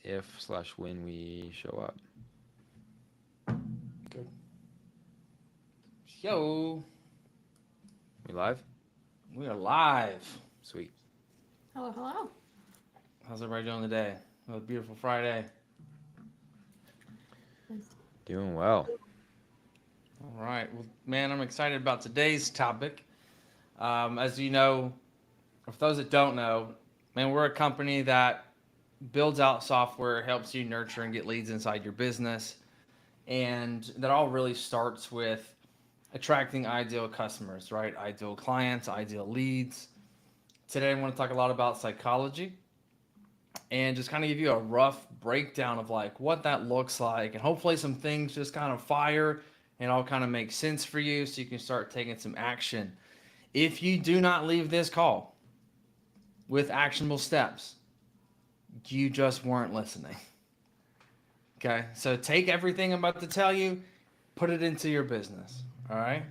if/when we show up. Good. Yo, We live? we are live. Sweet. Hello, hello. How's everybody doing today? A beautiful Friday. Doing well. All right. Well, man, I'm excited about today's topic. As you know, or for those that don't know, man, we're a company that builds out software, helps you nurture and get leads inside your business. And that all really starts with attracting ideal customers, right? Ideal clients, ideal leads. Today, I want to talk a lot about psychology and just kind of give you a rough breakdown of like what that looks like, and hopefully some things just kind of fire and all kind of make sense for you so you can start taking some action. If you do not leave this call with actionable steps, you just weren't listening. Okay, so take everything I'm about to tell you, put it into your business. All right.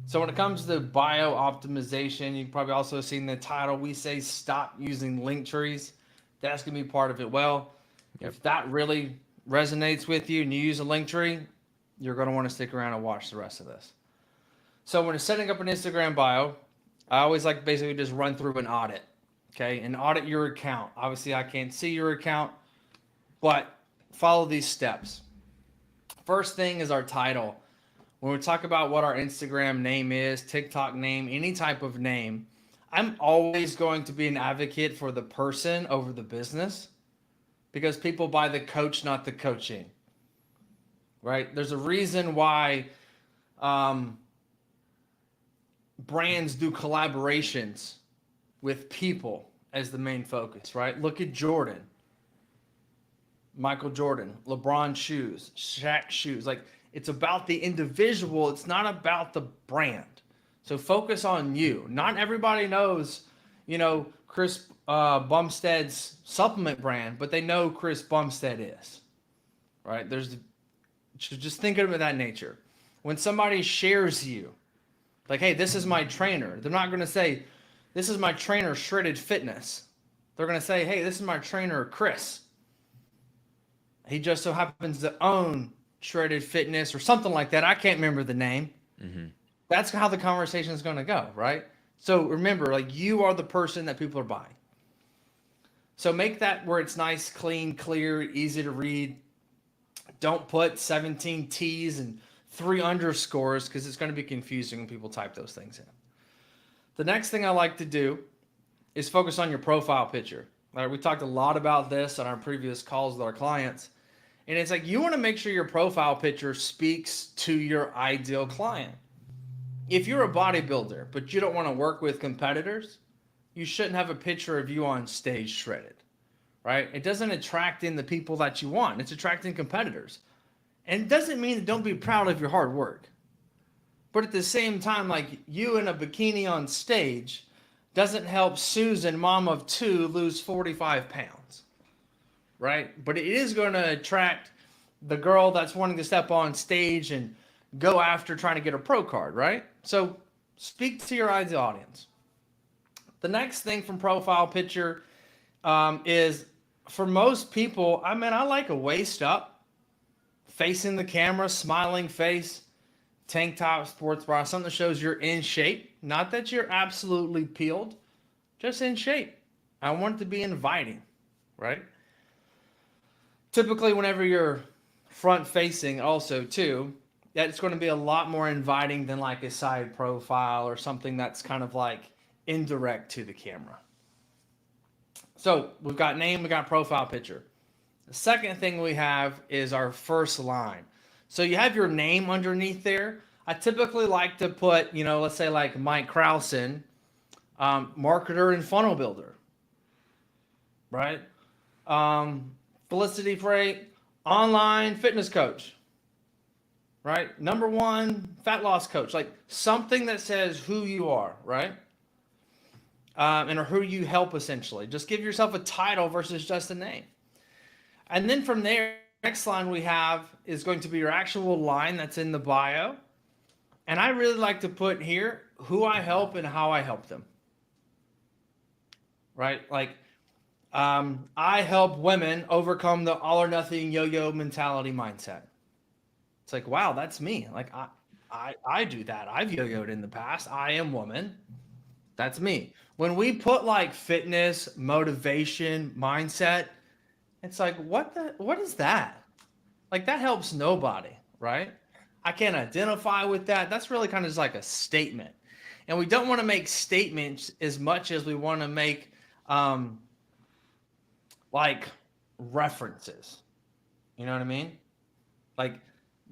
So when it comes to bio optimization, you've probably also seen the title. We say stop using link trees. That's gonna be part of it. Well, Yep. if that really resonates with you and you use a link tree, you're gonna want to stick around and watch the rest of this. So when setting up an Instagram bio, I always like to basically just run through an audit. Okay, and audit your account. Obviously, I can't see your account, but follow these steps. First thing is our title. When we talk about what our Instagram name is, TikTok name, any type of name, I'm always going to be an advocate for the person over the business because people buy the coach, not the coaching, right? There's a reason why brands do collaborations with people as the main focus, right? Look at Jordan, Michael Jordan, LeBron shoes, Shaq shoes. Like, it's about the individual. It's not about the brand. So focus on you. Not everybody knows, Chris Bumstead's supplement brand, but they know Chris Bumstead is, right? Just think of it that nature. When somebody shares you, like, hey, this is my trainer, they're not going to say, this is my trainer, Shredded Fitness. They're going to say, hey, this is my trainer, Chris. He just so happens to own Shredded Fitness or something like that. I can't remember the name. Mm-hmm. That's how the conversation is going to go, right? So remember, like, you are the person that people are buying. So make that where it's nice, clean, clear, easy to read. Don't put 17 T's and 3 underscores because it's going to be confusing when people type those things in. The next thing I like to do is focus on your profile picture. All right, we talked a lot about this on our previous calls with our clients. And it's like you want to make sure your profile picture speaks to your ideal client. If you're a bodybuilder, but you don't want to work with competitors, you shouldn't have a picture of you on stage shredded, right? It doesn't attract in the people that you want. It's attracting competitors. And it doesn't mean that don't be proud of your hard work. But at the same time, like you in a bikini on stage doesn't help Susan, mom of 2, lose 45 pounds, right? But it is going to attract the girl that's wanting to step on stage and go after trying to get a pro card, right? So speak to your ideal audience. The next thing from profile picture is for most people, I like a waist up, facing the camera, smiling face, tank top, sports bra, something that shows you're in shape. Not that you're absolutely peeled, just in shape. I want it to be inviting, right? Typically, whenever you're front facing also too, that's going to be a lot more inviting than like a side profile or something that's kind of like indirect to the camera. So we've got name, we got profile picture. The second thing we have is our first line. So you have your name underneath there. I typically like to put, let's say like Mike Krausen, marketer and funnel builder, right? Felicity Frey, online fitness coach, right? Number 1 fat loss coach, like something that says who you are, right? And or who you help essentially. Just give yourself a title versus just a name. And then from there, next line we have is going to be your actual line that's in the bio. And I really like to put here who I help and how I help them. Right? Like I help women overcome the all or nothing yo-yo mentality mindset. It's like, wow, that's me. Like I do that. I've yo-yoed in the past. I am woman. That's me. When we put like fitness, motivation, mindset, it's like, what is that? Like that helps nobody, right? I can't identify with that. That's really kind of just like a statement. And we don't want to make statements as much as we want to make um, like references. You know what I mean? Like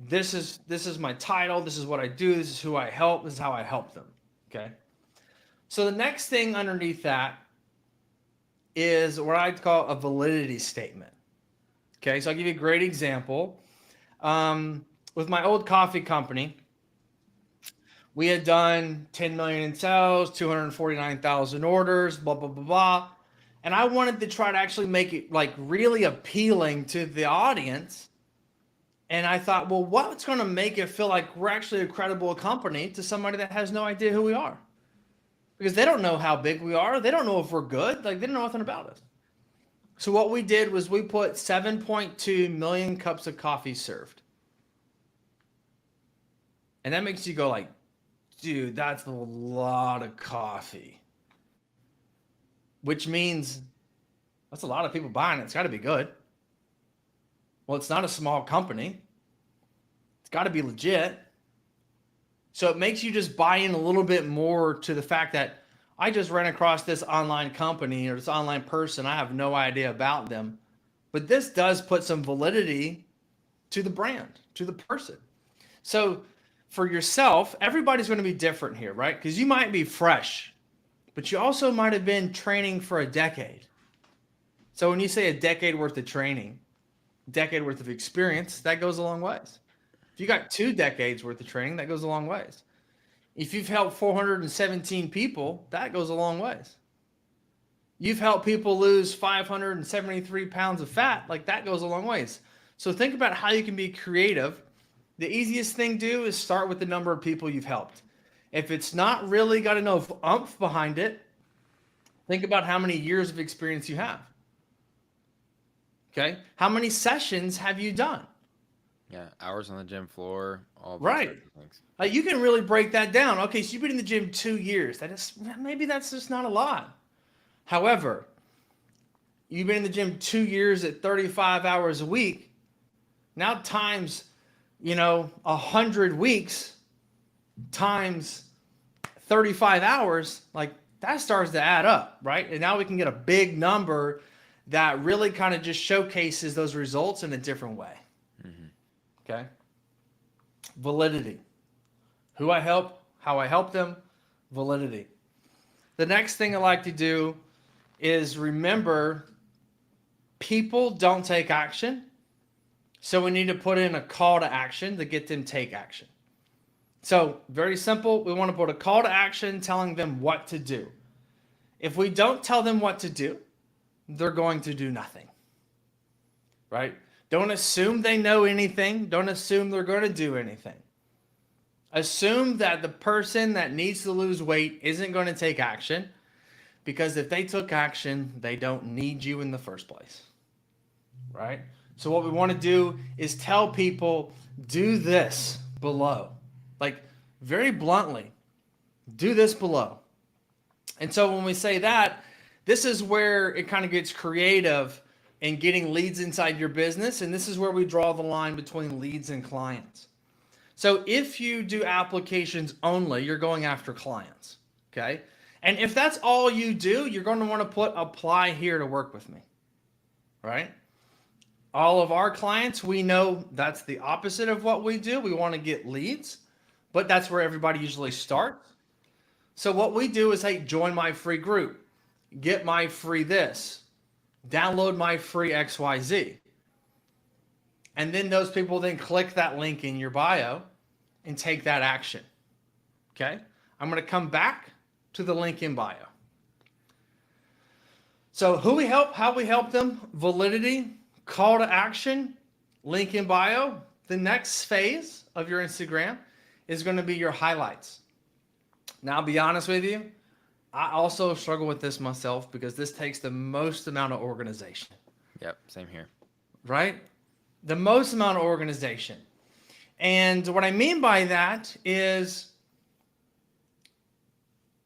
this is my title, this is what I do, this is who I help, this is how I help them. Okay. So the next thing underneath that is what I'd call a validity statement. Okay, so I'll give you a great example. With my old coffee company, we had done 10 million in sales, 249,000 orders, blah, blah, blah, blah. And I wanted to try to actually make it like really appealing to the audience. And I thought, well, what's going to make it feel like we're actually a credible company to somebody that has no idea who we are? Because they don't know how big we are. They don't know if we're good. Like, they don't know nothing about us. So what we did was we put 7.2 million cups of coffee served. And that makes you go like, dude, that's a lot of coffee. Which means that's a lot of people buying it. It's got to be good. Well, it's not a small company. It's got to be legit. So it makes you just buy in a little bit more to the fact that I just ran across this online company or this online person. I have no idea about them. But this does put some validity to the brand, to the person. So for yourself, everybody's going to be different here, right? Because you might be fresh, but you also might have been training for a decade. So when you say a decade worth of training, decade worth of experience, that goes a long ways. If you got 2 decades worth of training, that goes a long ways. If you've helped 417 people, that goes a long ways. You've helped people lose 573 pounds of fat, like that goes a long ways. So think about how you can be creative. The easiest thing to do is start with the number of people you've helped. If it's not really got enough oomph behind it, think about how many years of experience you have. Okay? How many sessions have you done? Yeah, hours on the gym floor, all those Right. types of things. You can really break that down. Okay, so you've been in the gym 2 years. Maybe that's just not a lot. However, you've been in the gym 2 years at 35 hours a week. Now times, 100 weeks times 35 hours, like that starts to add up, right? And now we can get a big number that really kind of just showcases those results in a different way. Okay. Validity. Who I help, how I help them, validity. The next thing I like to do is remember people don't take action. So we need to put in a call to action to get them to take action. So very simple. We want to put a call to action telling them what to do. If we don't tell them what to do, they're going to do nothing. Right? Don't assume they know anything. Don't assume they're going to do anything. Assume that the person that needs to lose weight isn't going to take action, because if they took action, they don't need you in the first place. Right? So what we want to do is tell people, do this below. Like very bluntly, do this below. And so when we say that, this is where it kind of gets creative and getting leads inside your business. And this is where we draw the line between leads and clients. So if you do applications only, you're going after clients. Okay. And if that's all you do, you're going to want to put apply here to work with me. Right. All of our clients, we know that's the opposite of what we do. We want to get leads, but that's where everybody usually starts. So what we do is, hey, join my free group, get my free this, download my free XYZ. And then those people then click that link in your bio and take that action. Okay? I'm going to come back to the link in bio. So who we help, how we help them, validity, call to action, link in bio. The next phase of your Instagram is going to be your highlights. Now, I'll be honest with you, I also struggle with this myself because this takes the most amount of organization, Yep, same here. right? The most amount of organization. And what I mean by that is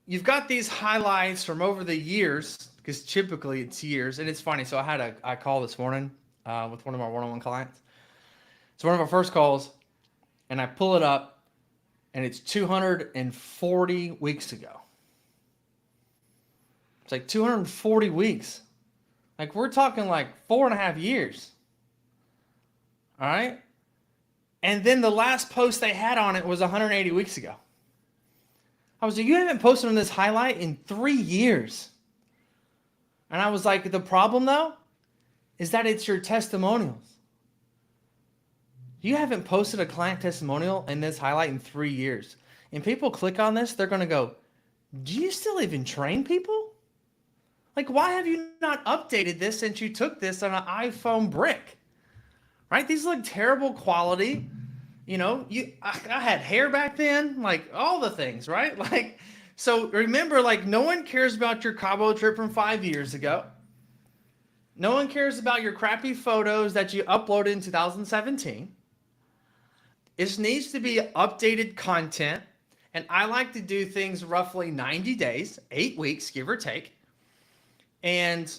you've got these highlights from over the years, because typically it's years. And it's funny. So I had a call this morning with one of our one-on-one clients. It's one of our first calls, and I pull it up, and it's 240 weeks ago. It's like 240 weeks. Like we're talking like 4.5 years. All right. And then the last post they had on it was 180 weeks ago. I was like, you haven't posted on this highlight in 3 years. And I was like, the problem though is that it's your testimonials. You haven't posted a client testimonial in this highlight in 3 years. And people click on this, they're going to go, do you still even train people? Like, why have you not updated this since you took this on an iPhone brick? Right? These look terrible quality. You know, I had hair back then, like all the things, right? Like, so remember, like no one cares about your Cabo trip from 5 years ago. No one cares about your crappy photos that you uploaded in 2017. It needs to be updated content. And I like to do things roughly 90 days, 8 weeks, give or take. And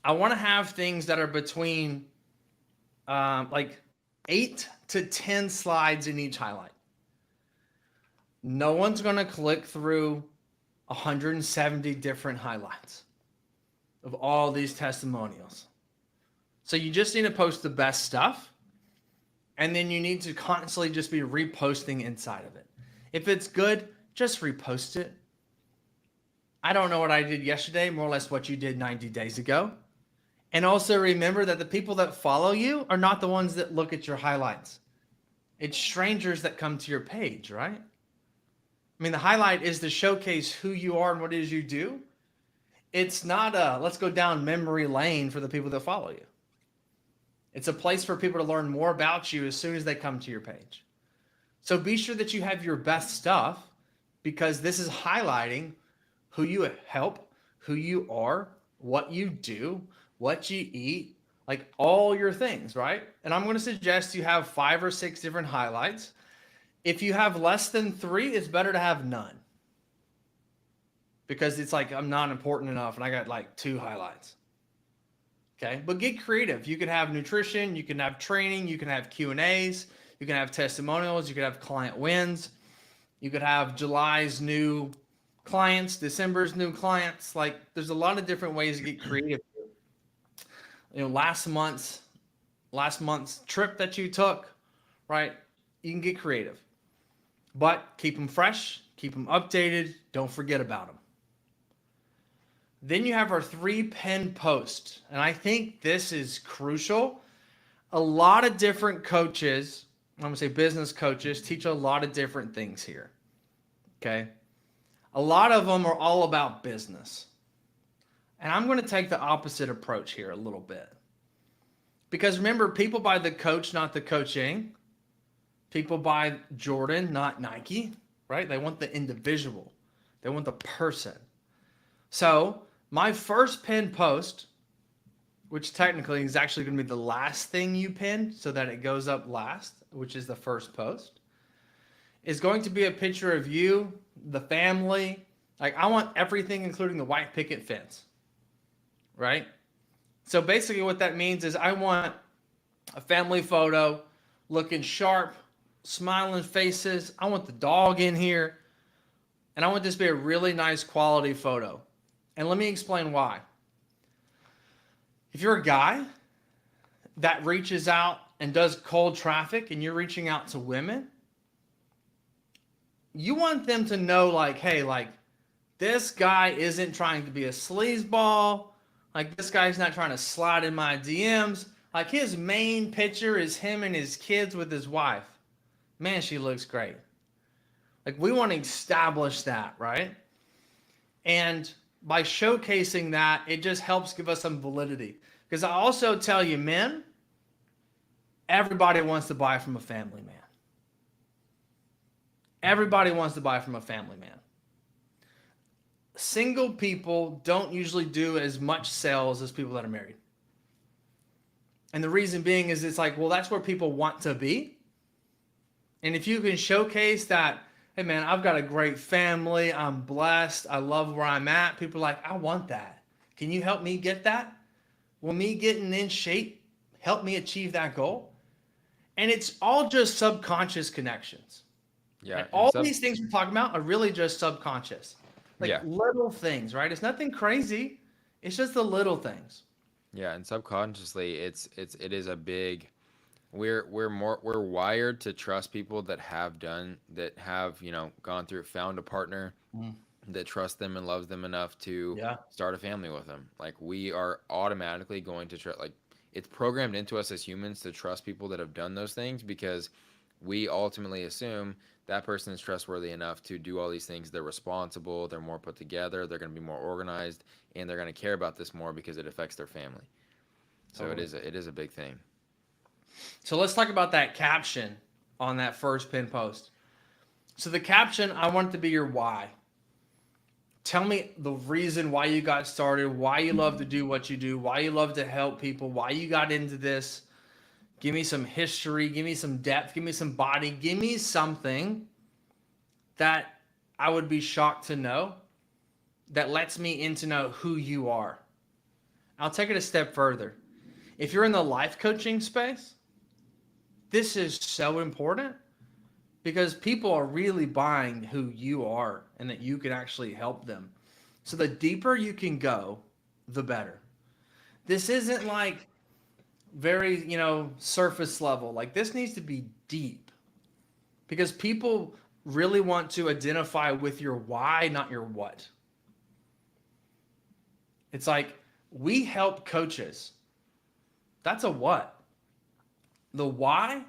I want to have things that are between like 8 to 10 slides in each highlight. No one's going to click through 170 different highlights of all these testimonials. So you just need to post the best stuff. And then you need to constantly just be reposting inside of it. If it's good, just repost it. I don't know what I did yesterday, more or less what you did 90 days ago. And also remember that the people that follow you are not the ones that look at your highlights. It's strangers that come to your page, right? I mean, the highlight is to showcase who you are and what it is you do. It's not let's go down memory lane for the people that follow you. It's a place for people to learn more about you as soon as they come to your page. So be sure that you have your best stuff, because this is highlighting who you help, who you are, what you do, what you eat, like all your things, right? And I'm going to suggest you have 5 or 6 different highlights. If you have less than 3, it's better to have none, because it's like I'm not important enough and I got like 2 highlights. Okay, but get creative. You can have nutrition, you can have training, you can have Q&As, you can have testimonials, you can have client wins, you could have July's new clients, December's new clients. Like there's a lot of different ways to get creative. You know, last month's trip that you took, right? You can get creative, but keep them fresh, keep them updated. Don't forget about them. Then you have our 3 pin posts. And I think this is crucial. A lot of different coaches, I'm going to say business coaches, teach a lot of different things here. Okay. A lot of them are all about business. And I'm going to take the opposite approach here a little bit. Because remember, people buy the coach, not the coaching. People buy Jordan, not Nike, right? They want the individual. They want the person. So my first pin post, which technically is actually going to be the last thing you pin so that it goes up last, which is the first post, is going to be a picture of you, the family. Like I want everything, including the white picket fence, right? So basically what that means is I want a family photo looking sharp, smiling faces. I want the dog in here. And I want this to be a really nice quality photo. And let me explain why. If you're a guy that reaches out and does cold traffic and you're reaching out to women, you want them to know like, hey, like this guy isn't trying to be a sleazeball. Like this guy's not trying to slide in my DMs. Like his main picture is him and his kids with his wife. Man, she looks great. Like we want to establish that, right? And by showcasing that, it just helps give us some validity. Because I also tell you, men, everybody wants to buy from a family man. Everybody wants to buy from a family man. single people don't usually do as much sales as people that are married. And the reason being is it's like, well, that's where people want to be. And if you can showcase that, hey man, I've got a great family, I'm blessed, I love where I'm at, people are like, I want that. Can you help me get that? Will me getting in shape help me achieve that goal? And it's all just subconscious connections. Yeah. Right? And All these things we're talking about are really just subconscious. Like yeah. little things, right? It's nothing crazy. It's just the little things. Yeah. And subconsciously, it is a big. We're wired to trust people that have gone through, found a partner Mm. that trusts them and loves them enough to Yeah. start a family with them. Like we are automatically going to trust. Like it's programmed into us as humans to trust people that have done those things because we ultimately assume that person is trustworthy enough to do all these things. They're responsible. They're more put together. They're going to be more organized, and they're going to care about this more because it affects their family. So Totally. it is a big thing. So let's talk about that caption on that first pin post. So the caption, I want it to be your why. Tell me the reason why you got started, why you love to do what you do, why you love to help people, why you got into this. Give me some history, give me some depth, give me some body, give me something that I would be shocked to know that lets me in to know who you are. I'll take it a step further. If you're in the life coaching space, this is so important because people are really buying who you are and that you can actually help them. So the deeper you can go, the better. This isn't like very, surface level. Like this needs to be deep because people really want to identify with your why, not your what. It's like we help coaches. That's a what. The why,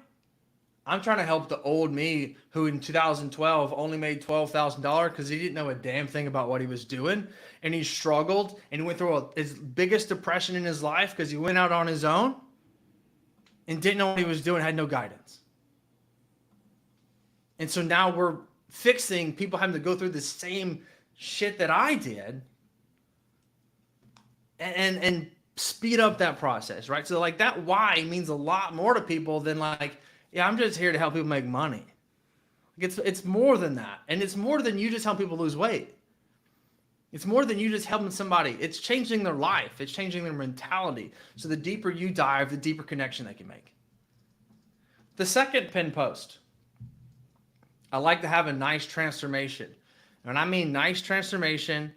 I'm trying to help the old me who in 2012 only made $12,000 because he didn't know a damn thing about what he was doing. And he struggled and he went through his biggest depression in his life because he went out on his own and didn't know what he was doing, had no guidance. And so now we're fixing people having to go through the same shit that I did and speed up that process, right? So like that why means a lot more to people than like, yeah, I'm just here to help people make money. It's more than that. And it's more than you just help people lose weight. It's more than you just helping somebody. It's changing their life. It's changing their mentality. So the deeper you dive, the deeper connection they can make. The second pin post, I like to have a nice transformation. When I mean nice transformation,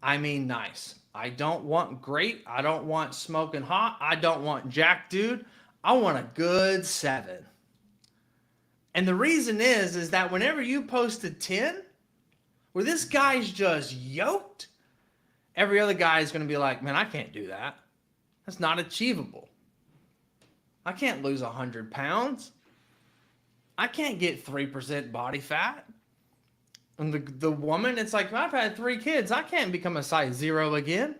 I mean nice. I don't want great. I don't want smoking hot. I don't want jack dude. I want a good 7. And the reason is that whenever you post a 10, where this guy's just yoked, every other guy is going to be like, man, I can't do that. That's not achievable. I can't lose 100 pounds. I can't get 3% body fat. And the woman, it's like, I've had 3 kids. I can't become a size 0 again.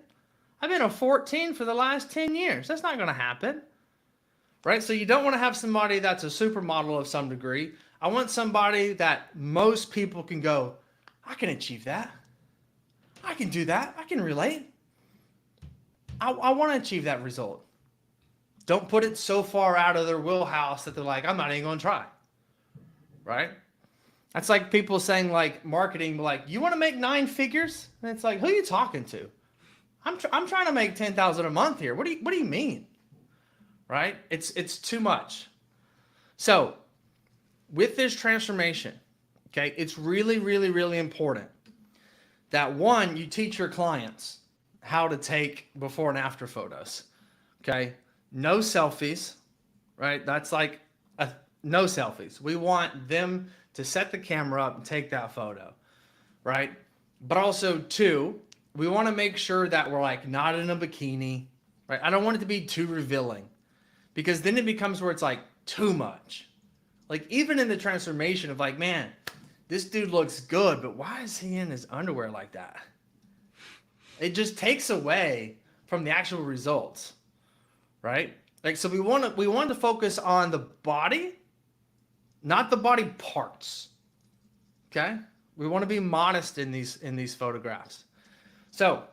I've been a 14 for the last 10 years. That's not going to happen. Right? So you don't want to have somebody that's a supermodel of some degree. I want somebody that most people can go, I can achieve that. I can do that. I can relate. I want to achieve that result. Don't put it so far out of their wheelhouse that they're like, I'm not even going to try. Right? That's like people saying like marketing, like, you want to make 9 figures? And it's like, who are you talking to? I'm trying to make 10,000 a month here. What do you mean? Right? It's too much. So with this transformation, okay, it's really, really, really important that one, you teach your clients how to take before and after photos. Okay. No selfies, right? That's like no selfies. We want them to set the camera up and take that photo, right? But also 2, we want to make sure that we're like not in a bikini, right? I don't want it to be too revealing because then it becomes where it's like too much. Like even in the transformation of like, man, this dude looks good, but why is he in his underwear like that? It just takes away from the actual results, right? Like, so we want to focus on the body, not the body parts. Okay? We want to be modest in these photographs. So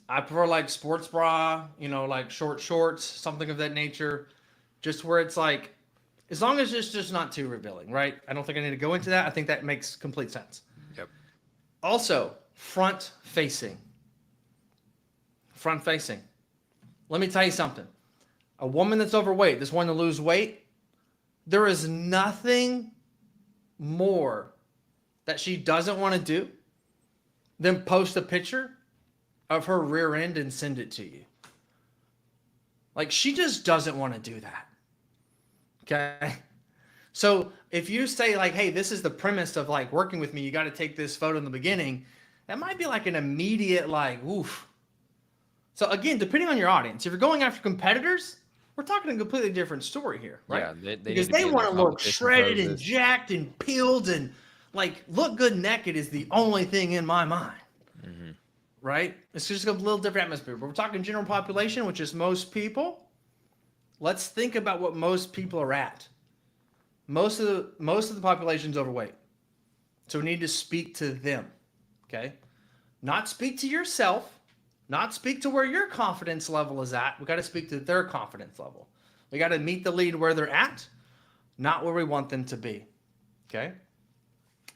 I prefer like sports bra, like short shorts, something of that nature, just where it's like, as long as it's just not too revealing, right? I don't think I need to go into that. I think that makes complete sense. Yep. Also, front facing. Front facing. Let me tell you something. A woman that's overweight, that's wanting to lose weight, there is nothing more that she doesn't want to do than post a picture of her rear end and send it to you. Like, she just doesn't want to do that. Okay? So if you say like, hey, this is the premise of like working with me, you got to take this photo in the beginning, that might be like an immediate like, oof. So again, depending on your audience, if you're going after competitors, we're talking a completely different story here, right? Yeah, they Because need to be they in their want to look competition shredded and poses. jacked and peeled and like look good naked is the only thing in my mind, right? It's just a little different atmosphere. But we're talking general population, which is most people. Let's think about what most people are at. Most of the population is overweight, so we need to speak to them. Okay, not speak to yourself, not speak to where your confidence level is at. We got to speak to their confidence level. We got to meet the lead where they're at, not where we want them to be. Okay.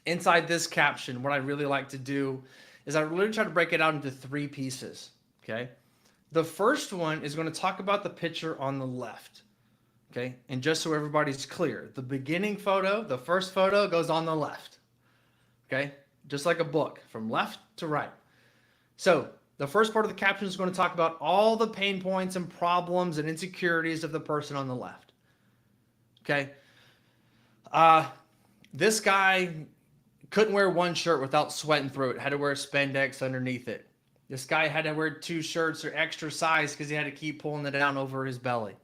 Inside this caption, what I really like to do is I really try to break it out into 3 pieces. Okay. The first one is going to talk about the picture on the left. Okay, and just so everybody's clear, the beginning photo, the first photo goes on the left. Okay, just like a book, from left to right. So the first part of the caption is going to talk about all the pain points and problems and insecurities of the person on the left. Okay, this guy couldn't wear one shirt without sweating through it, had to wear spandex underneath it. This guy had to wear 2 shirts or extra size because he had to keep pulling it down over his belly.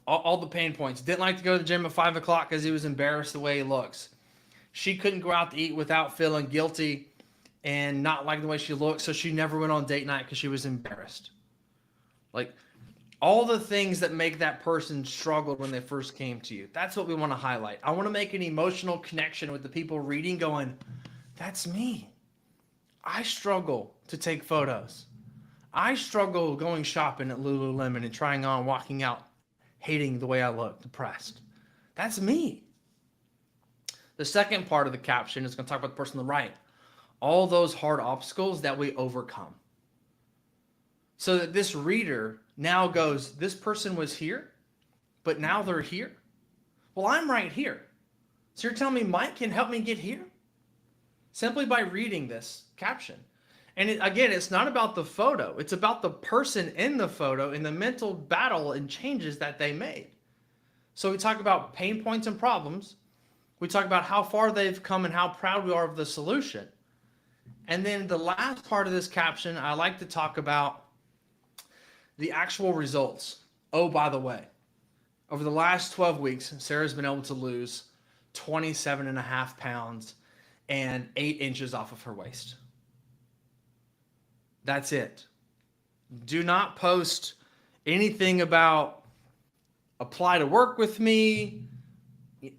All the pain points. Didn't like to go to the gym at 5 o'clock because he was embarrassed the way he looks. She couldn't go out to eat without feeling guilty and not liking the way she looked, so she never went on date night because she was embarrassed. Like, all the things that make that person struggle when they first came to you. That's what we want to highlight. I want to make an emotional connection with the people reading going, that's me. I struggle to take photos. I struggle going shopping at Lululemon and trying on, walking out, hating the way I look, depressed. That's me. The second part of the caption is going to talk about the person on the right. All those hard obstacles that we overcome. So that this reader now goes, this person was here, but now they're here. Well, I'm right here. So you're telling me Mike can help me get here? Simply by reading this caption. And again, it's not about the photo. It's about the person in the photo and the mental battle and changes that they made. So we talk about pain points and problems. We talk about how far they've come and how proud we are of the solution. And then the last part of this caption, I like to talk about the actual results. Oh, by the way, over the last 12 weeks, Sarah's been able to lose 27.5 pounds and 8 inches off of her waist. That's it. Do not post anything about apply to work with me,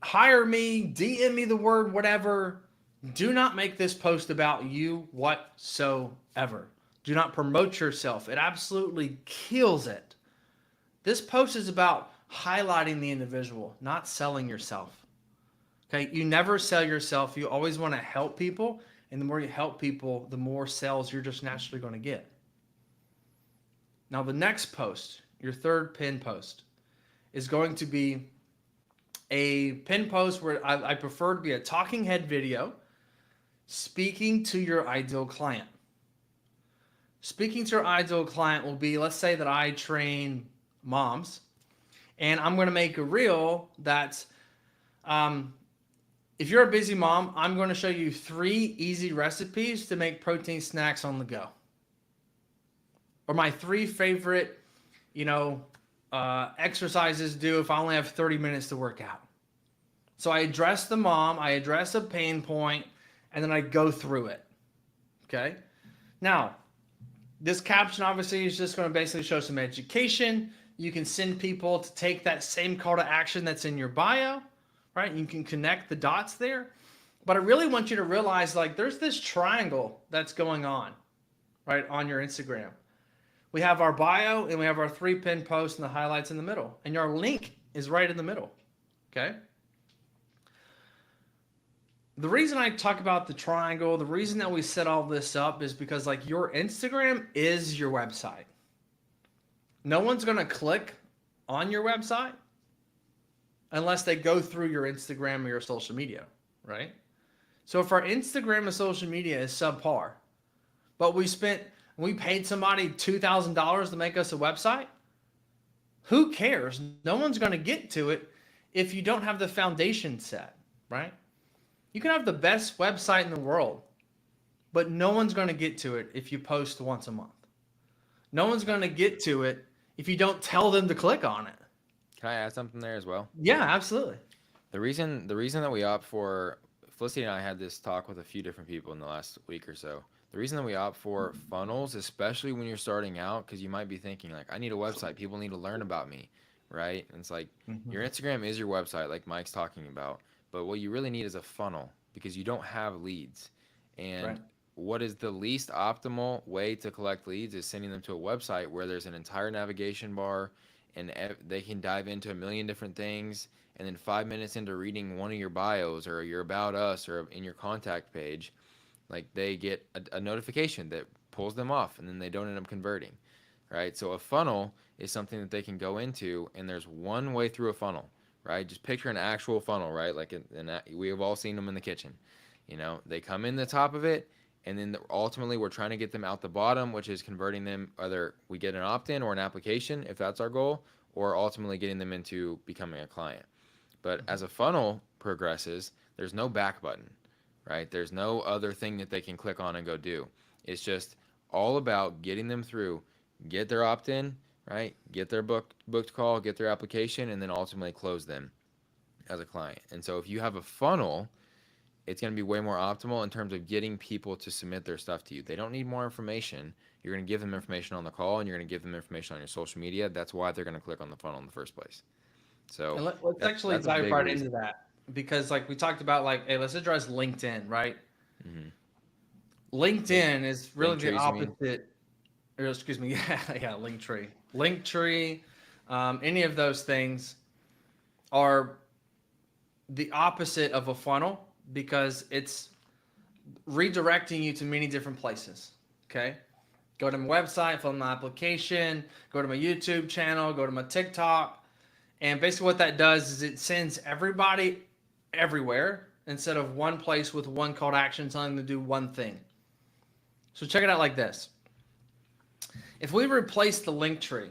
hire me, DM me the word, whatever. Do not make this post about you whatsoever. Do not promote yourself. It absolutely kills it. This post is about highlighting the individual, not selling yourself. Okay, you never sell yourself. You always want to help people. And the more you help people, the more sales you're just naturally going to get. Now, the next post, your third pin post, is going to be a pin post where I prefer to be a talking head video speaking to your ideal client. Speaking to your ideal client will be, let's say that I train moms, and I'm going to make a reel that's if you're a busy mom, I'm going to show you 3 easy recipes to make protein snacks on the go. Or my 3 favorite, exercises to do if I only have 30 minutes to work out. So I address the mom, I address a pain point, and then I go through it. Okay? Now, this caption obviously is just going to basically show some education. You can send people to take that same call to action that's in your bio. Right? You can connect the dots there. But I really want you to realize like there's this triangle that's going on, right, on your Instagram. We have our bio and we have our 3 pin posts and the highlights in the middle. And your link is right in the middle. Okay? The reason I talk about the triangle, the reason that we set all this up is because like your Instagram is your website. No one's going to click on your website unless they go through your Instagram or your social media, right? So if our Instagram and social media is subpar, but we paid somebody $2,000 to make us a website, who cares? No one's going to get to it if you don't have the foundation set, right? You can have the best website in the world, but no one's going to get to it if you post once a month. No one's going to get to it if you don't tell them to click on it. Can I add something there as well? Yeah, absolutely. The reason that we opt for, Felicity and I had this talk with a few different people in the last week or so. The reason that we opt for funnels, especially when you're starting out, because you might be thinking like, I need a website. People need to learn about me, right? And it's like your Instagram is your website, like Mike's talking about. But what you really need is a funnel because you don't have leads. And what is the least optimal way to collect leads is sending them to a website where there's an entire navigation bar and they can dive into a million different things. And then 5 minutes into reading one of your bios or your about us or in your contact page, like they get a notification that pulls them off and then they don't end up converting, right? So a funnel is something that they can go into, and there's one way through a funnel, right? Just picture an actual funnel, right? Like we have all seen them in the kitchen. You know, they come in the top of it, and then ultimately we're trying to get them out the bottom, which is converting them. Either we get an opt-in or an application, if that's our goal, or ultimately getting them into becoming a client. But as a funnel progresses, there's no back button, right? There's no other thing that they can click on and go do. It's just all about getting them through, get their opt-in, right? Get their booked call, get their application, and then ultimately close them as a client. And so if you have a funnel, it's going to be way more optimal in terms of getting people to submit their stuff to you. They don't need more information. You're going to give them information on the call, and you're going to give them information on your social media. That's why they're going to click on the funnel in the first place. So let's actually dive right into that, because like we talked about, like, hey, let's address LinkedIn, right? Mm-hmm. LinkedIn is really the opposite. Or excuse me, yeah, Linktree. Linktree, any of those things are the opposite of a funnel because it's redirecting you to many different places. Okay, go to my website, fill in my application, go to my YouTube channel, go to my TikTok. And basically what that does is it sends everybody everywhere instead of one place with one call to action telling them to do one thing. So check it out like this. If we replace the link tree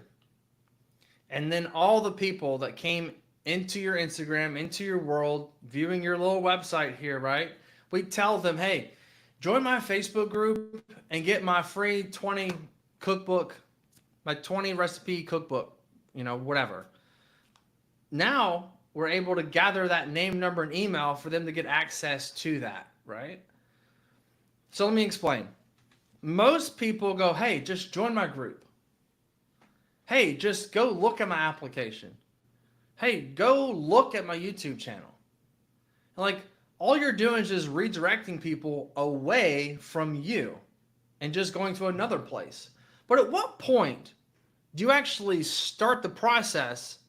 and then all the people that came into your Instagram, into your world, viewing your little website here, right? We tell them, hey, join my Facebook group and get my free 20 cookbook, my 20 recipe cookbook, whatever. Now we're able to gather that name, number, and email for them to get access to that, right? So let me explain. Most people go, hey, just join my group. Hey, just go look at my application. Hey, go look at my YouTube channel. And like, all you're doing is just redirecting people away from you and just going to another place. But at what point do you actually start the process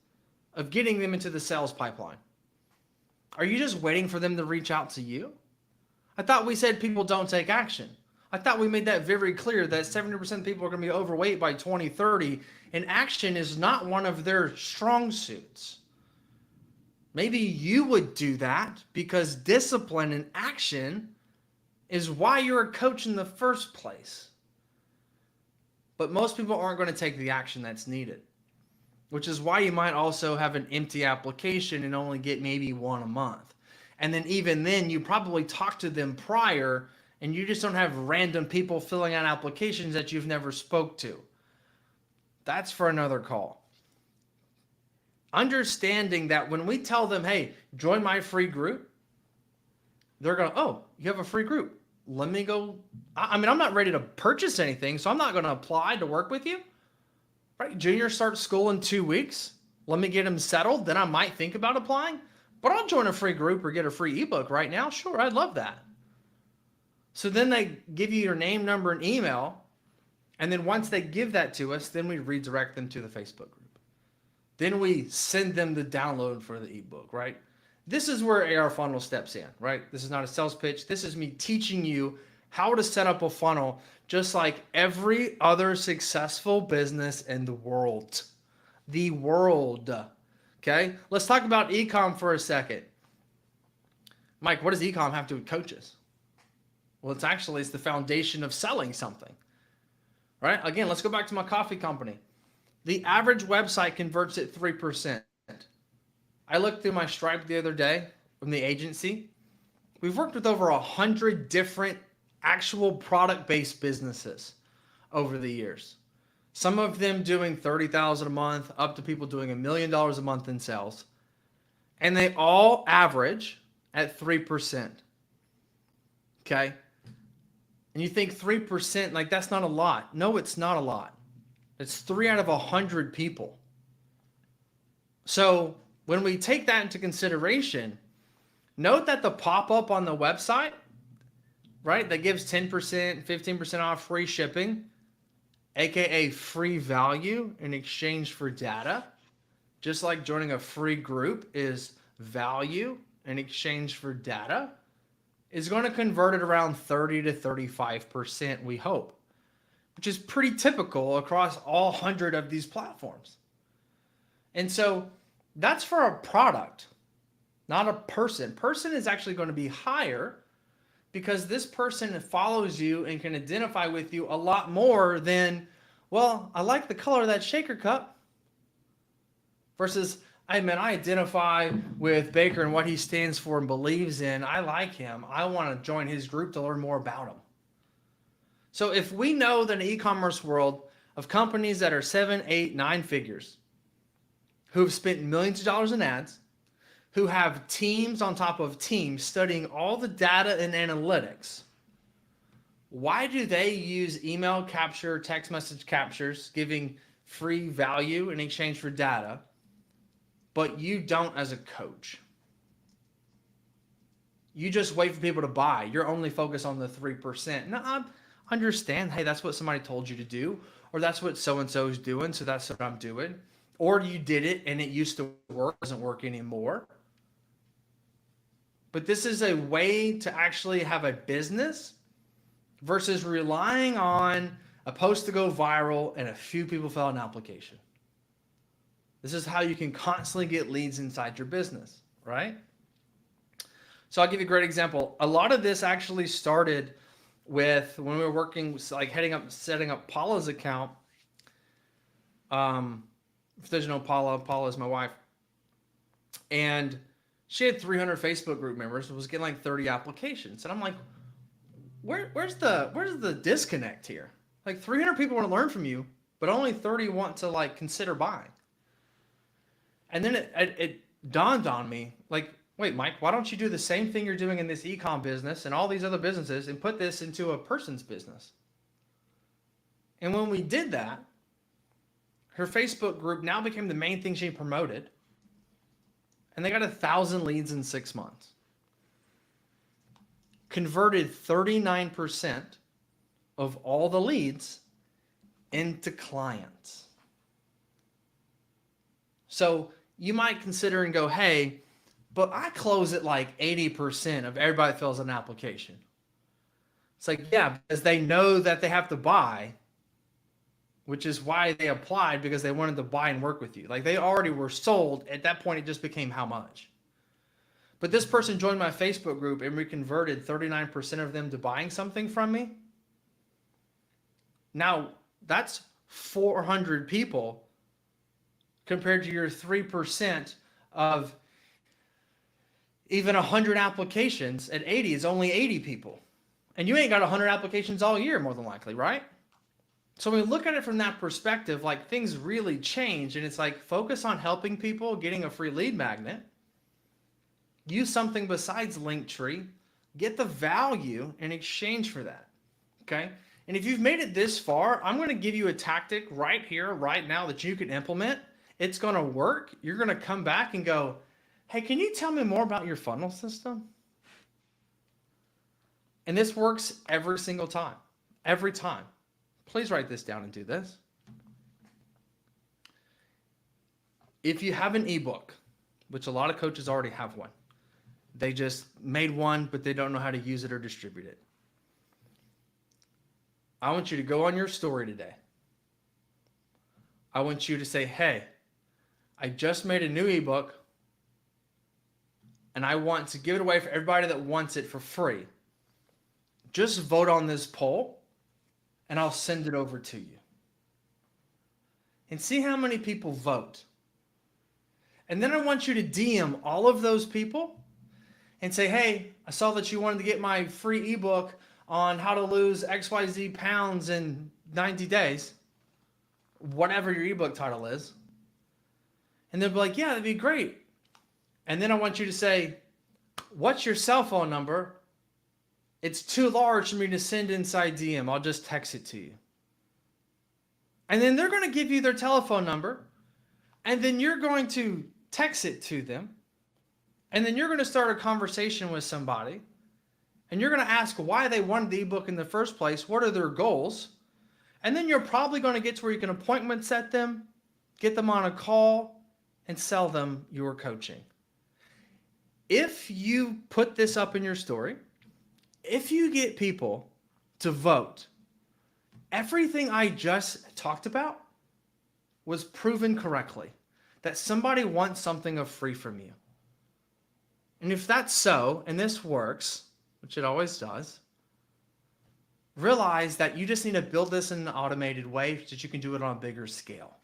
of getting them into the sales pipeline? Are you just waiting for them to reach out to you? I thought we said people don't take action. I thought we made that very clear that 70% of people are going to be overweight by 2030, and action is not one of their strong suits. Maybe you would do that because discipline and action is why you're a coach in the first place. But most people aren't going to take the action that's needed, which is why you might also have an empty application and only get maybe one a month. And then even then, you probably talk to them prior, and you just don't have random people filling out applications that you've never spoke to. That's for another call. Understanding that when we tell them, hey, join my free group, they're going, oh, you have a free group. Let me go. I'm not ready to purchase anything, so I'm not going to apply to work with you. Right? Junior starts school in 2 weeks. Let me get him settled. Then I might think about applying. but I'll join a free group or get a free ebook right now. Sure, I'd love that. So then they give you your name, number, and email. And then once they give that to us, then we redirect them to the Facebook group. Then we send them the download for the ebook, right? This is where AR Funnel steps in, right? This is not a sales pitch. This is me teaching you how to set up a funnel just like every other successful business in the world. The world. Okay? Let's talk about e-com for a second. Mike, what does e-com have to do with coaches? Well, it's the foundation of selling something. Right? Again, let's go back to my coffee company. The average website converts at 3%. I looked through my Stripe the other day from the agency. We've worked with over 100 different actual product-based businesses over the years. Some of them doing $30,000 a month, up to people doing $1 million a month in sales. And they all average at 3%. Okay? And you think 3%, like that's not a lot. No, it's not a lot. It's 3 out of 100 people. So when we take that into consideration, note that the pop-up on the website, right, that gives 10%, 15% off free shipping, aka free value in exchange for data, just like joining a free group is value in exchange for data, is going to convert at around 30 to 35%, we hope, which is pretty typical across all 100 of these platforms. And so that's for a product, not a person. Person is actually going to be higher because this person follows you and can identify with you a lot more than, well, I like the color of that shaker cup, versus, I identify with Baker and what he stands for and believes in. I like him. I want to join his group to learn more about him. So if we know that in the e-commerce world of companies that are 7, 8, 9 figures, who have spent millions of dollars in ads, who have teams on top of teams studying all the data and analytics, why do they use email capture, text message captures, giving free value in exchange for data, but you don't as a coach? You just wait for people to buy. You're only focused on the 3%. Now, I understand, hey, that's what somebody told you to do, or that's what so-and-so is doing, so that's what I'm doing. Or you did it and it used to work, doesn't work anymore. But this is a way to actually have a business versus relying on a post to go viral and a few people fill out an application. This is how you can constantly get leads inside your business, right? So I'll give you a great example. A lot of this actually started with when we were working, like setting up Paula's account. If there's no Paula, Paula is my wife. And she had 300 Facebook group members and was getting like 30 applications. And I'm like, where's the disconnect here? Like 300 people want to learn from you, but only 30 want to like consider buying. And then it dawned on me, like, wait, Mike, why don't you do the same thing you're doing in this e-com business and all these other businesses and put this into a person's business? And when we did that, her Facebook group now became the main thing she promoted. And they got 1,000 leads in 6 months. Converted 39% of all the leads into clients. So you might consider and go, hey, but I close at like 80% of everybody that fills an application. It's like, yeah, because they know that they have to buy, which is why they applied, because they wanted to buy and work with you. Like they already were sold. At that point, it just became how much. But this person joined my Facebook group and we converted 39% of them to buying something from me. Now, that's 400 people compared to your 3% of even 100 applications at 80 is only 80 people. And you ain't got 100 applications all year, more than likely, right? So when we look at it from that perspective, like things really change, and it's like focus on helping people, getting a free lead magnet, use something besides Linktree, get the value in exchange for that, okay? And if you've made it this far, I'm going to give you a tactic right here, right now that you can implement. It's going to work. You're going to come back and go, hey, can you tell me more about your funnel system? And this works every single time. Every time. Please write this down and do this. If you have an ebook, which a lot of coaches already have one, they just made one, but they don't know how to use it or distribute it. I want you to go on your story today. I want you to say, hey, I just made a new ebook and I want to give it away for everybody that wants it for free. Just vote on this poll and I'll send it over to you. And see how many people vote. And then I want you to DM all of those people and say, hey, I saw that you wanted to get my free ebook on how to lose XYZ pounds in 90 days, whatever your ebook title is. And they'll be like, yeah, that'd be great. And then I want you to say, what's your cell phone number? It's too large for me to send inside DM. I'll just text it to you. And then they're going to give you their telephone number. And then you're going to text it to them. And then you're going to start a conversation with somebody. And you're going to ask why they wanted the ebook in the first place. What are their goals? And then you're probably going to get to where you can appointment set them, get them on a call, and sell them your coaching. If you put this up in your story, if you get people to vote, everything I just talked about was proven correctly. That somebody wants something of free from you. And if that's so, and this works, which it always does, realize that you just need to build this in an automated way so that you can do it on a bigger scale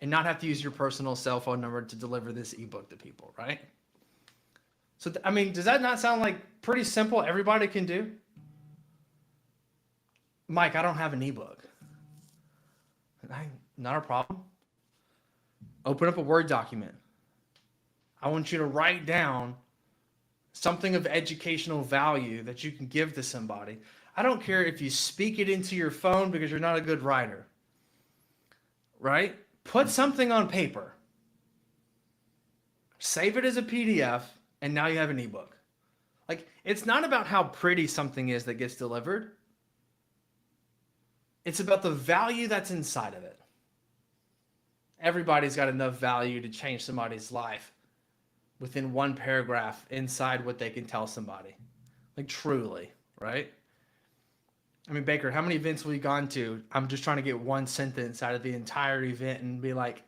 and not have to use your personal cell phone number to deliver this ebook to people, right? So, I mean, does that not sound like pretty simple? Everybody can do? Mike, I don't have an ebook. Not a problem. Open up a Word document. I want you to write down something of educational value that you can give to somebody. I don't care if you speak it into your phone because you're not a good writer, right? Put something on paper. Save it as a PDF, and now you have an ebook. Like, it's not about how pretty something is that gets delivered. It's about the value that's inside of it. Everybody's got enough value to change somebody's life within one paragraph inside what they can tell somebody. Like, truly, right? I mean, Baker, how many events have we gone to? I'm just trying to get one sentence out of the entire event and be like,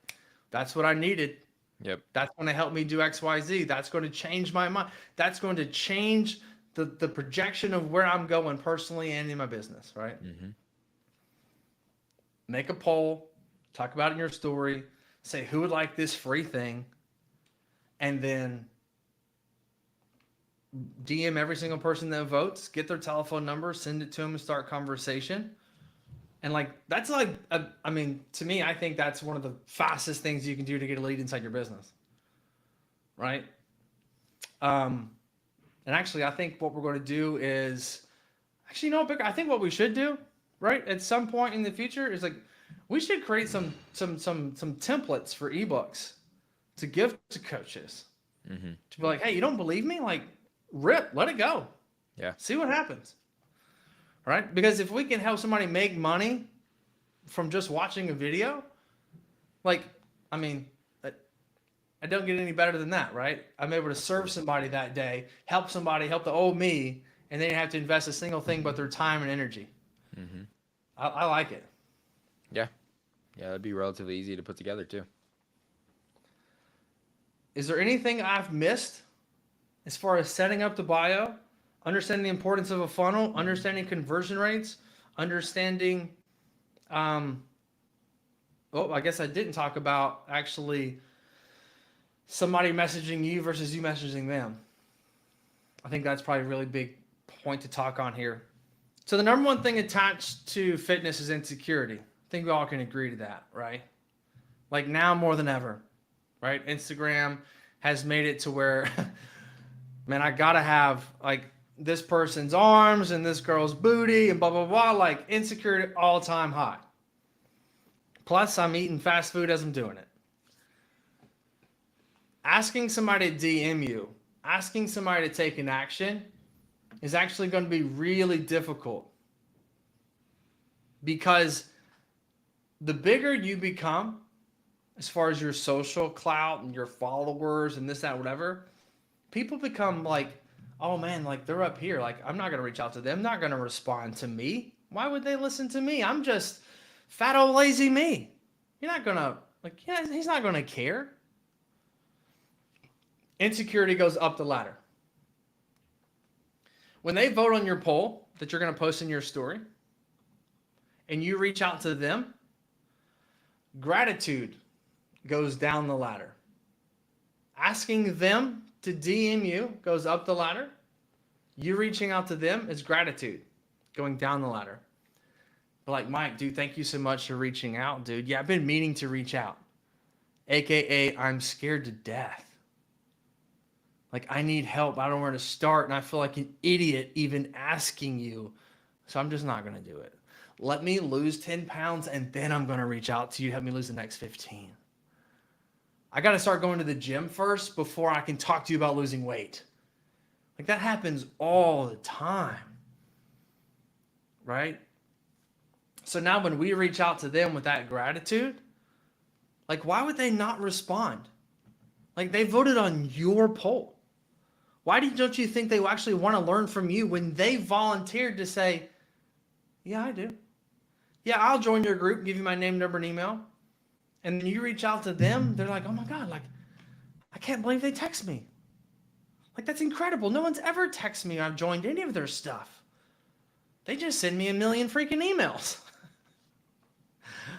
that's what I needed. Yep. That's going to help me do X, Y, Z. That's going to change my mind. That's going to change the projection of where I'm going personally and in my business, right? Mm-hmm. Make a poll, talk about it in your story, say who would like this free thing, and then DM every single person that votes, get their telephone number, send it to them, and start conversation. And like, that's like, I mean, to me, I think that's one of the fastest things you can do to get a lead inside your business. Right? And actually, I think what we're going to do is, actually, you know, I think what we should do, right, at some point in the future is like, we should create some templates for ebooks to give to coaches. Mm-hmm. To be like, hey, you don't believe me? Like, rip, let it go. Yeah. See what happens. Right? Because if we can help somebody make money from just watching a video, like, I mean, I don't get any better than that, right? I'm able to serve somebody that day, help somebody, help the old me, and they didn't have to invest a single thing but their time and energy. Mm-hmm. I like it. Yeah. Yeah, that'd be relatively easy to put together too. Is there anything I've missed as far as setting up the bio, understanding the importance of a funnel, understanding conversion rates, understanding, I guess I didn't talk about actually somebody messaging you versus you messaging them. I think that's probably a really big point to talk on here. So the number one thing attached to fitness is insecurity. I think we all can agree to that, right? Like now more than ever, right? Instagram has made it to where, man, I gotta have like this person's arms and this girl's booty and blah, blah, blah, like insecurity all time high. Plus I'm eating fast food as I'm doing it. asking somebody to DM you, asking somebody to take an action is actually going to be really difficult, because the bigger you become as far as your social clout and your followers and this, that, whatever, people become like, oh man, like they're up here. Like, I'm not going to reach out to them. Not going to respond to me. Why would they listen to me? I'm just fat old lazy me. You're not going to, like, yeah, he's not going to care. Insecurity goes up the ladder. When they vote on your poll that you're going to post in your story and you reach out to them, gratitude goes down the ladder. Asking them to DM you goes up the ladder. You reaching out to them is gratitude going down the ladder. But like, Mike, dude, thank you so much for reaching out, dude. Yeah, I've been meaning to reach out. AKA, I'm scared to death. Like, I need help. I don't know where to start. And I feel like an idiot even asking you. So I'm just not going to do it. Let me lose 10 pounds and then I'm going to reach out to you. Help me lose the next 15. I got to start going to the gym first before I can talk to you about losing weight. Like, that happens all the time. Right? So now when we reach out to them with that gratitude, like, why would they not respond? Like, they voted on your poll. Why don't you think they actually want to learn from you when they volunteered to say, yeah, I do. Yeah, I'll join your group, give you my name, number, and email. And then you reach out to them, they're like, oh my God, like, I can't believe they text me. Like, that's incredible. No one's ever texted me I've joined any of their stuff. They just send me a million freaking emails.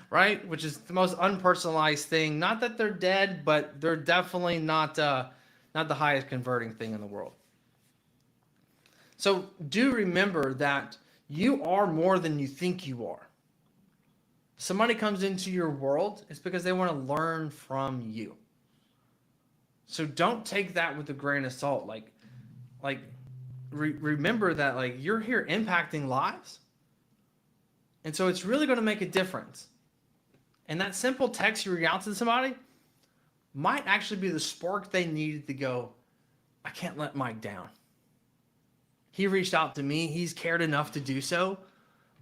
Right? Which is the most unpersonalized thing. Not that they're dead, but they're definitely not the highest converting thing in the world. So do remember that you are more than you think you are. Somebody comes into your world, it's because they want to learn from you. So don't take that with a grain of salt. Remember that, like, you're here impacting lives. And so it's really going to make a difference. And that simple text you reach out to somebody might actually be the spark they needed to go, I can't let Mike down. He reached out to me. He's cared enough to do so.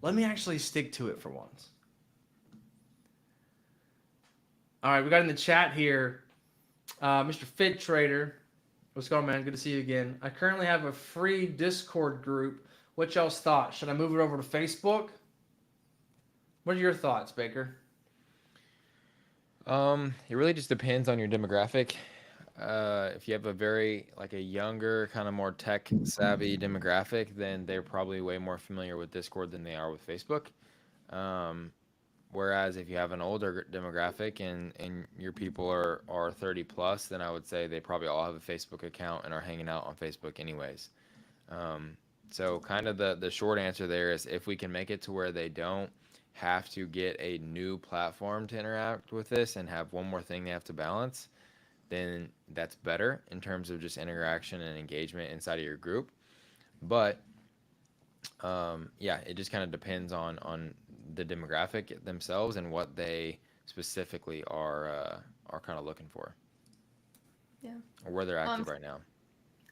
Let me actually stick to it for once. All right, we got in the chat here, Mr. Fit Trader. What's going on, man? Good to see you again. I currently have a free Discord group. What y'all's thoughts? Should I move it over to Facebook? What are your thoughts, Baker? It really just depends on your demographic. If you have a younger, kind of more tech savvy demographic, then they're probably way more familiar with Discord than they are with Facebook. Whereas if you have an older demographic and your people are 30 plus, then I would say they probably all have a Facebook account and are hanging out on Facebook anyways. So kind of the short answer there is, if we can make it to where they don't have to get a new platform to interact with this and have one more thing they have to balance, then that's better in terms of just interaction and engagement inside of your group. But yeah, it just kind of depends on the demographic themselves and what they specifically are kind of looking for. Yeah. Or where they're active right now.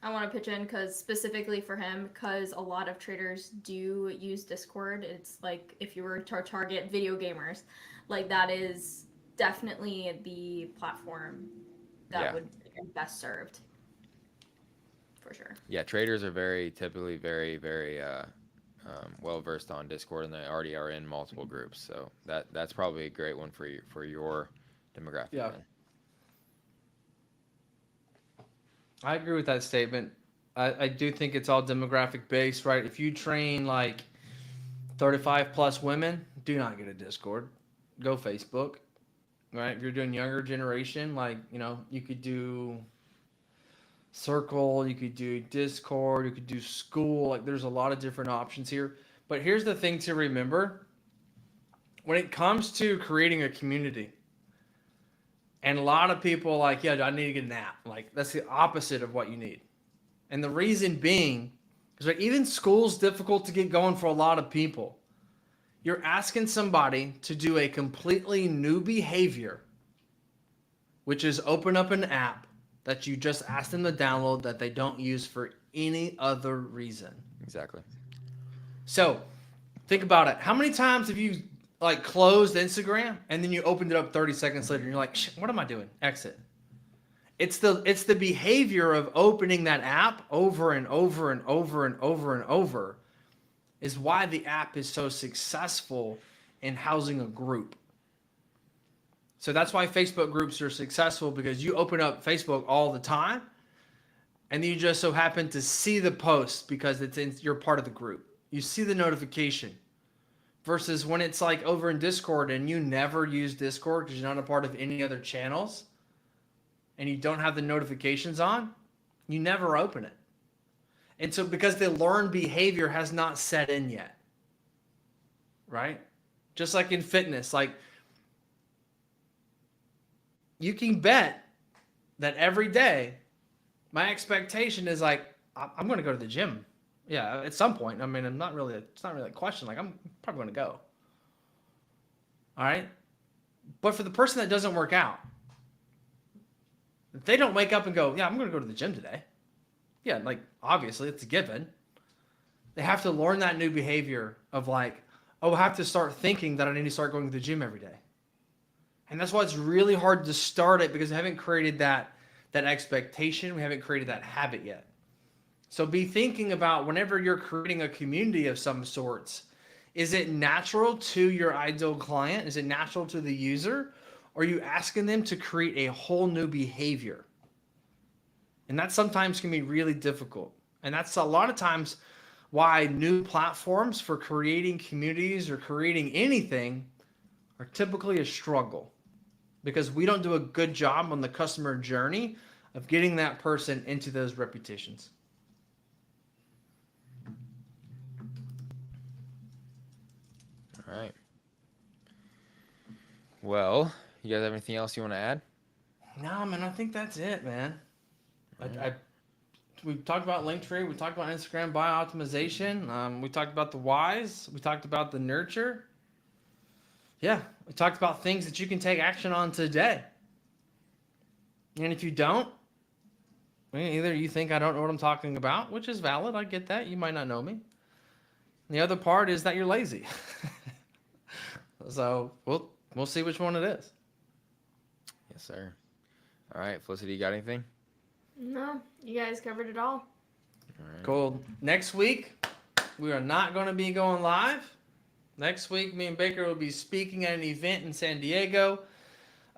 I want to pitch in because specifically for him, because a lot of traders do use Discord. It's like, if you were to target video gamers, like, that is definitely the platform that would be best served. For sure. Yeah, traders are typically very, very well versed on Discord, and they already are in multiple groups. So that's probably a great one for your demographic. Yeah. Then. I agree with that statement. I do think it's all demographic based, right? If you train like 35 plus women, do not get a Discord. Go Facebook, right? If you're doing younger generation, like, you could do Circle, you could do Discord, you could do School. Like, there's a lot of different options here. But here's the thing to remember. When it comes to creating a community, and a lot of people like, yeah, I need to get an app. Like, that's the opposite of what you need. And the reason being is that even school's difficult to get going for a lot of people. You're asking somebody to do a completely new behavior, which is open up an app that you just ask them to download that they don't use for any other reason. Exactly. So think about it. How many times have you like closed Instagram and then you opened it up 30 seconds later and you're like, what am I doing? Exit. It's the behavior of opening that app over and over and over and over and over is why the app is so successful in housing a group. So that's why Facebook groups are successful, because you open up Facebook all the time and you just so happen to see the post because you're part of the group. You see the notification. Versus when it's like over in Discord and you never use Discord because you're not a part of any other channels and you don't have the notifications on, you never open it. And so because the learned behavior has not set in yet, right? Just like in fitness, like you can bet that every day my expectation is like, I'm going to go to the gym. Yeah, at some point. I mean, it's not really a question. Like, I'm probably going to go. All right? But for the person that doesn't work out, if they don't wake up and go, yeah, I'm going to go to the gym today. Yeah, like, obviously, it's a given. They have to learn that new behavior of like, oh, I have to start thinking that I need to start going to the gym every day. And that's why it's really hard to start it, because we haven't created that expectation. We haven't created that habit yet. So be thinking about whenever you're creating a community of some sorts, is it natural to your ideal client? Is it natural to the user? Or are you asking them to create a whole new behavior? And that sometimes can be really difficult. And that's a lot of times why new platforms for creating communities or creating anything are typically a struggle, because we don't do a good job on the customer journey of getting that person into those reputations. All right. Well, you guys have anything else you want to add? No, man, I think that's it, man. We talked about Linktree. We talked about Instagram bio optimization. We talked about the whys. We talked about the nurture. Yeah, we talked about things that you can take action on today. And if you don't, either you think I don't know what I'm talking about, which is valid. I get that. You might not know me. And the other part is that you're lazy. So we'll see which one it is. Yes, sir. All right, Felicity, you got anything? No, you guys covered it all. All right. Cool. Next week, we are not going to be going live. Next week, me and Baker will be speaking at an event in San Diego.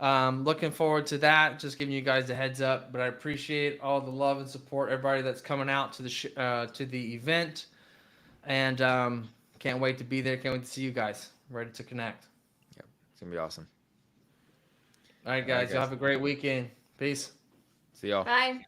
Looking forward to that. Just giving you guys a heads up. But I appreciate all the love and support, everybody that's coming out to the event. And can't wait to be there. Can't wait to see you guys. Ready to connect. Yep, it's gonna be awesome. All right, guys. Y'all have a great weekend. Peace. See y'all. Bye.